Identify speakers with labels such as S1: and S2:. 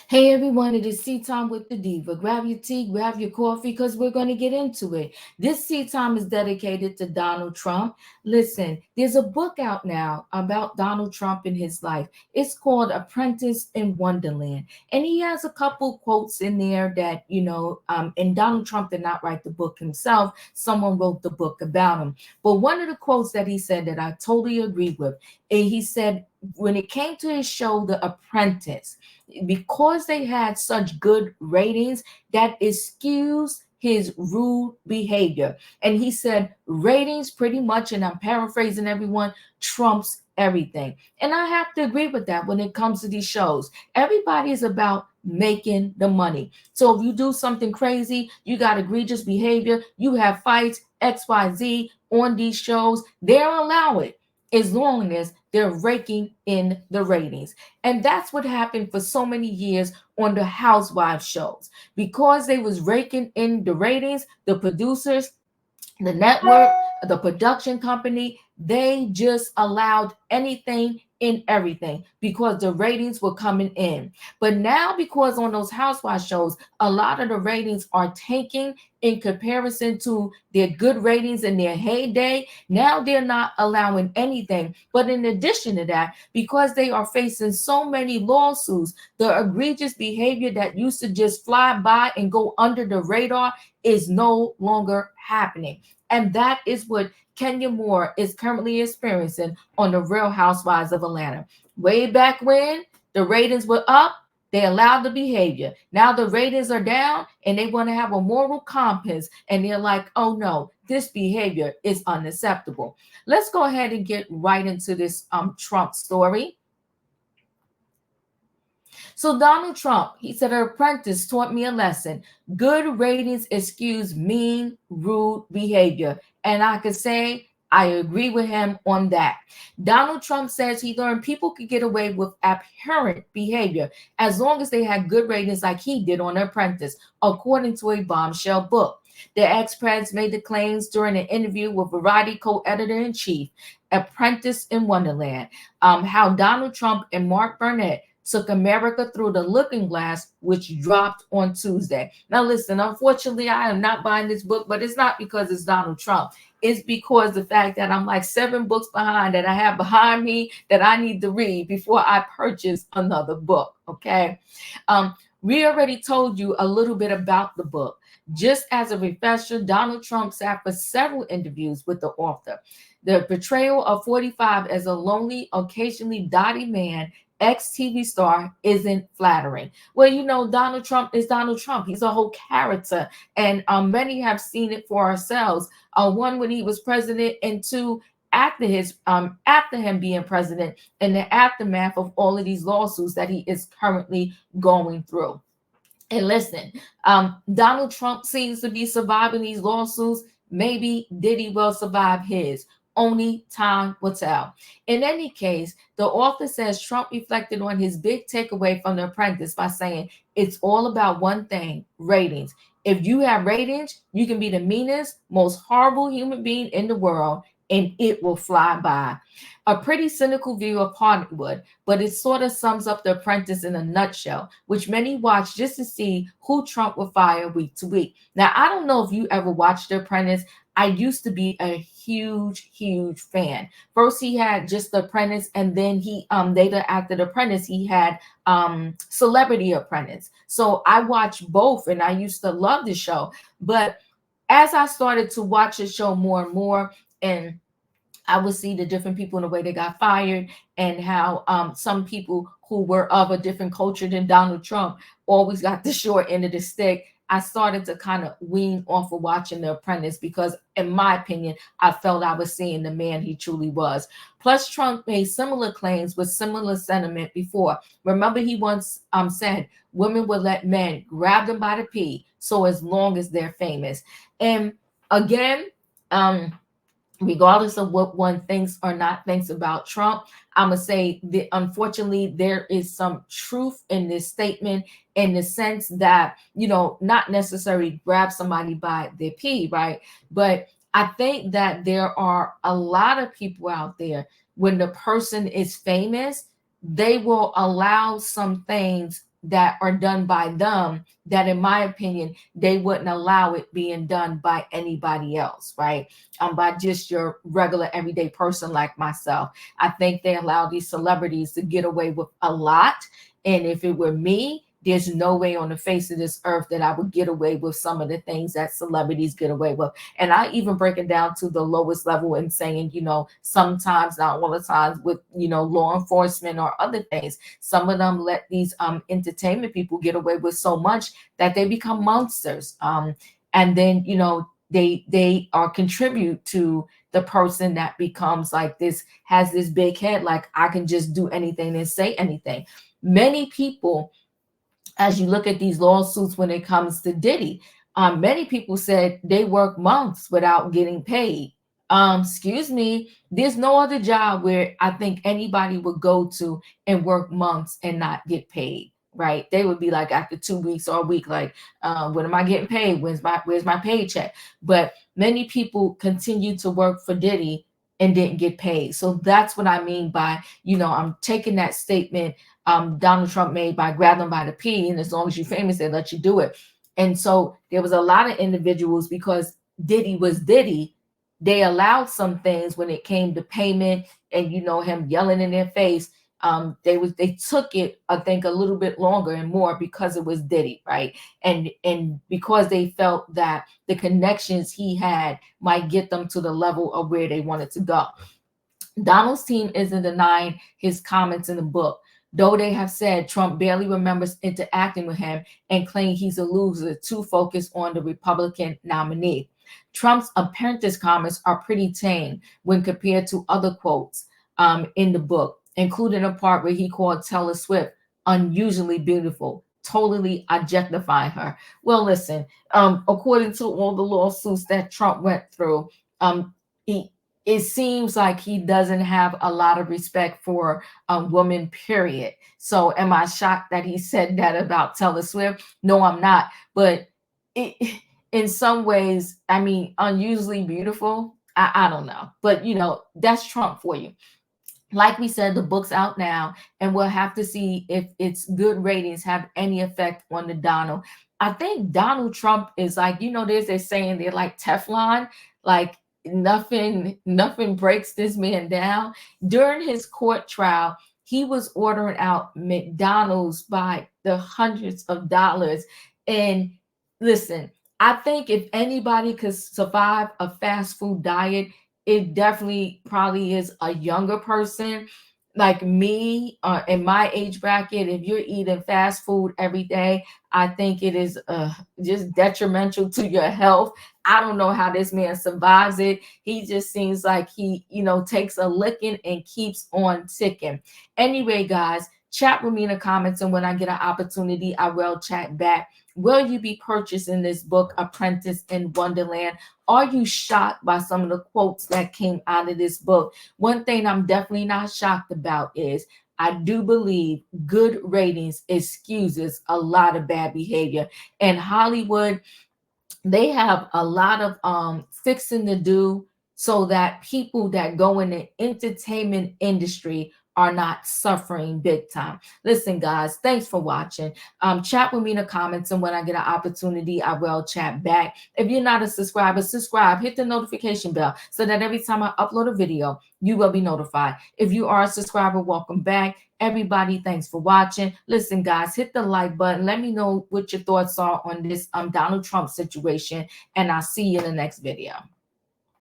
S1: Hey everyone, it is Tea Time with the Diva. Grab your tea, grab your coffee, because we're going to get into it. This Tea Time is dedicated to Donald Trump. Listen, there's a book out now about Donald Trump and his life. It's called Apprentice in Wonderland. And he has a couple quotes in there that, and Donald Trump did not write the book himself. Someone wrote the book about him. But one of the quotes that he said that I totally agree with, he said, when it came to his show, The Apprentice, because they had such good ratings, that excused his rude behavior. And he said, ratings pretty much, and I'm paraphrasing everyone, trumps everything. And I have to agree with that when it comes to these shows. Everybody is about making the money. So if you do something crazy, you got egregious behavior, you have fights, XYZ on these shows, they'll allow it as long as they're raking in the ratings. And that's what happened for so many years on the Housewives shows. Because they was raking in the ratings, the producers, the network, the production company, they just allowed anything in everything because the ratings were coming in. But now, because on those housewife shows, a lot of the ratings are tanking in comparison to their good ratings in their heyday. Now they're not allowing anything. But in addition to that, because they are facing so many lawsuits, the egregious behavior that used to just fly by and go under the radar is no longer happening. And that is what Kenya Moore is currently experiencing on the Real Housewives of Atlanta. Way back when the ratings were up, they allowed the behavior. Now the ratings are down and they want to have a moral compass and they're like, oh no, this behavior is unacceptable. Let's go ahead and get right into this Trump story. So Donald Trump, he said, "An apprentice taught me a lesson. Good ratings excuse mean, rude behavior." And I could say I agree with him on that. Donald Trump says he learned people could get away with abhorrent behavior as long as they had good ratings like he did on Apprentice, according to a bombshell book. The ex-president made the claims during an interview with Variety co-editor-in-chief, Apprentice in Wonderland, how Donald Trump and Mark Burnett took America through the looking glass, which dropped on Tuesday. Now, listen, unfortunately, I am not buying this book, but it's not because it's Donald Trump. It's because the fact that I'm like 7 books behind that I have behind me that I need to read before I purchase another book. Okay. We already told you a little bit about the book. Just as a refresher, Donald Trump sat for several interviews with the author. The portrayal of 45 as a lonely, occasionally dotty man, ex-TV star, isn't flattering. Well, Donald Trump is Donald Trump. He's a whole character, and many have seen it for ourselves. One, when he was president, and two, after him being president, in the aftermath of all of these lawsuits that he is currently going through. And listen, Donald Trump seems to be surviving these lawsuits. Maybe Diddy will survive his. Only time will tell. In any case, the author says Trump reflected on his big takeaway from The Apprentice by saying it's all about one thing: ratings. If you have ratings, you can be the meanest, most horrible human being in the world, and it will fly by. A pretty cynical view of Hollywood, but it sort of sums up The Apprentice in a nutshell, which many watch just to see who Trump will fire week to week. Now, I don't know if you ever watched The Apprentice. I used to be a huge fan. First, he had just The Apprentice, and then he later after The Apprentice, he had Celebrity Apprentice. So I watched both, and I used to love the show. But as I started to watch the show more and more, and I would see the different people in the way they got fired, and how some people who were of a different culture than Donald Trump always got the short end of the stick. I started to kind of wean off of watching The Apprentice because, in my opinion, I felt I was seeing the man he truly was. Plus, Trump made similar claims with similar sentiment before. Remember, he once said women would let men grab them by the pee, so as long as they're famous. And again, regardless of what one thinks or not thinks about Trump, I'm going to say that unfortunately there is some truth in this statement, in the sense that, not necessarily grab somebody by their pee, right? But I think that there are a lot of people out there, when the person is famous, they will allow some things that are done by them that, in my opinion, they wouldn't allow it being done by anybody else, right? By just your regular everyday person like myself. I think they allow these celebrities to get away with a lot. And if it were me, there's no way on the face of this earth that I would get away with some of the things that celebrities get away with. And I even break it down to the lowest level and saying, sometimes, not all the times, with, law enforcement or other things, some of them let these entertainment people get away with so much that they become monsters. And then, they are contribute to the person that becomes like this, has this big head, like I can just do anything and say anything. Many people, as you look at these lawsuits when it comes to Diddy, many people said they work months without getting paid. Excuse me, there's no other job where I think anybody would go to and work months and not get paid. Right? They would be like after 2 weeks or a week, like, when am I getting paid? Where's my paycheck? But many people continue to work for Diddy and didn't get paid. So that's what I mean by, I'm taking that statement Donald Trump made by grab them by the P, and as long as you're famous, they let you do it. And so there was a lot of individuals, because Diddy was Diddy, they allowed some things when it came to payment and him yelling in their face. They took it, I think, a little bit longer and more because it was Diddy, right? And because they felt that the connections he had might get them to the level of where they wanted to go. Donald's team isn't denying his comments in the book, though they have said Trump barely remembers interacting with him and claim he's a loser too focused on the Republican nominee. Trump's Apprentice comments are pretty tame when compared to other quotes in the book, including a part where he called Taylor Swift unusually beautiful, totally objectifying her. Well, listen, according to all the lawsuits that Trump went through, he it seems like he doesn't have a lot of respect for women, period. So am I shocked that he said that about Taylor Swift? No, I'm not. But in some ways, I mean, unusually beautiful, I don't know. But, that's Trump for you. Like we said, the book's out now, and we'll have to see if its good ratings have any effect on the Donald. I think Donald Trump is like, there's a saying, they're like Teflon, like nothing breaks this man down. During his court trial, he was ordering out McDonald's by the hundreds of dollars. And listen, I think if anybody could survive a fast food diet, it definitely probably is a younger person like me, in my age bracket. If you're eating fast food every day, I think it is just detrimental to your health. I don't know how this man survives it. He just seems like he, takes a licking and keeps on ticking. Anyway, guys, chat with me in the comments, and when I get an opportunity, I will chat back. Will you be purchasing this book, Apprentice in Wonderland? Are you shocked by some of the quotes that came out of this book? One thing I'm definitely not shocked about is I do believe good ratings excuses a lot of bad behavior. And Hollywood, they have a lot of fixing to do so that people that go in the entertainment industry are not suffering big time. Listen, guys, thanks for watching. Chat with me in the comments, and when I get an opportunity, I will chat back. If you're not a subscriber, subscribe, hit the notification bell so that every time I upload a video, you will be notified. If you are a subscriber, welcome back. Everybody, thanks for watching. Listen, guys, hit the like button. Let me know what your thoughts are on this Donald Trump situation, and I'll see you in the next video.